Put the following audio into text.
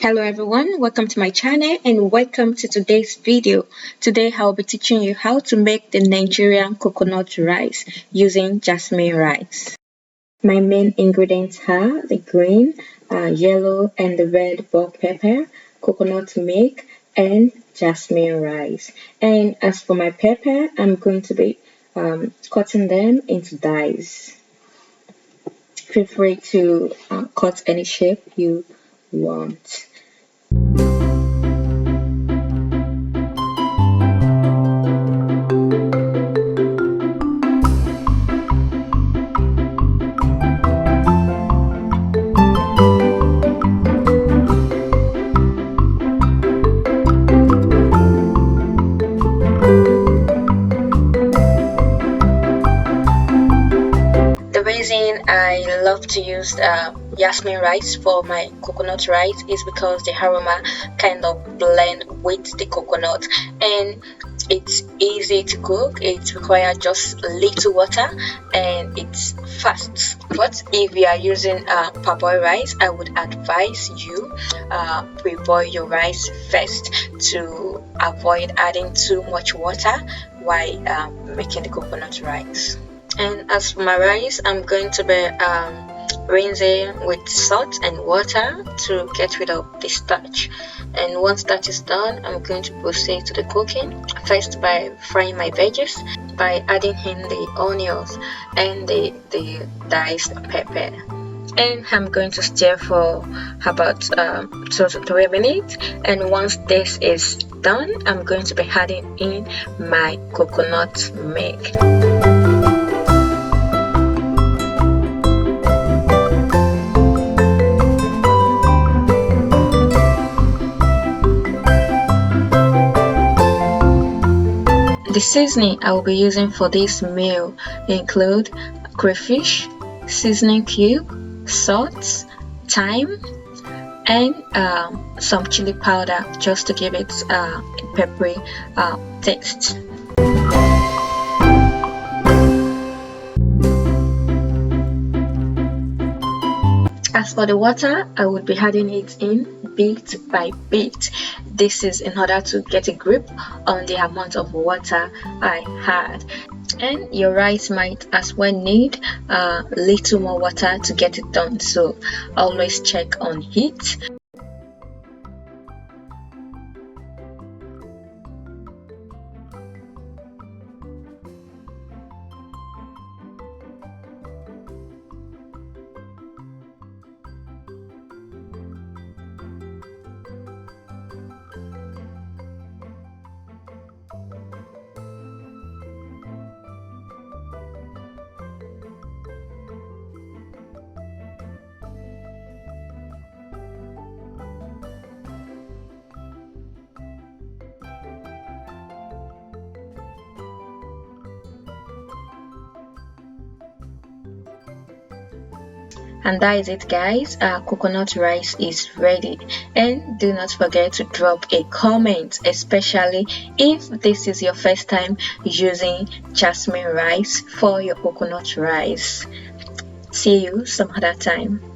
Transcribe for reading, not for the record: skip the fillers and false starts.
Hello everyone, welcome to my channel and welcome to today's video. Today I'll be teaching you how to make the Nigerian coconut rice using jasmine rice. My main ingredients are the green, yellow and the red bell pepper, coconut milk and jasmine rice. And as for my pepper, I'm going to be cutting them into dice. Feel free to cut any shape you want. The reason I love to use jasmine rice for my coconut rice is because the aroma kind of blend with the coconut and it's easy to cook. It requires just little water and it's fast. But if you are using parboiled rice, I would advise you pre-boil your rice first to avoid adding too much water while making the coconut rice. And as for my rice, I'm going to be rinsing with salt and water to get rid of the starch. And once that is done, I'm going to proceed to the cooking. First by frying my veggies, by adding in the onions and the diced pepper. And I'm going to stir for about 2 to 3 minutes. And once this is done, I'm going to be adding in my coconut milk. The seasoning I will be using for this meal include crayfish, seasoning cube, salt, thyme, and some chili powder just to give it a peppery taste. As for the water, I would be adding it in bit by bit. This is in order to get a grip on the amount of water I had. And your rice might as well need a little more water to get it done, so always check on heat. And that is it, guys. Our coconut rice is ready. And do not forget to drop a comment, especially if this is your first time using jasmine rice for your coconut rice. See you some other time.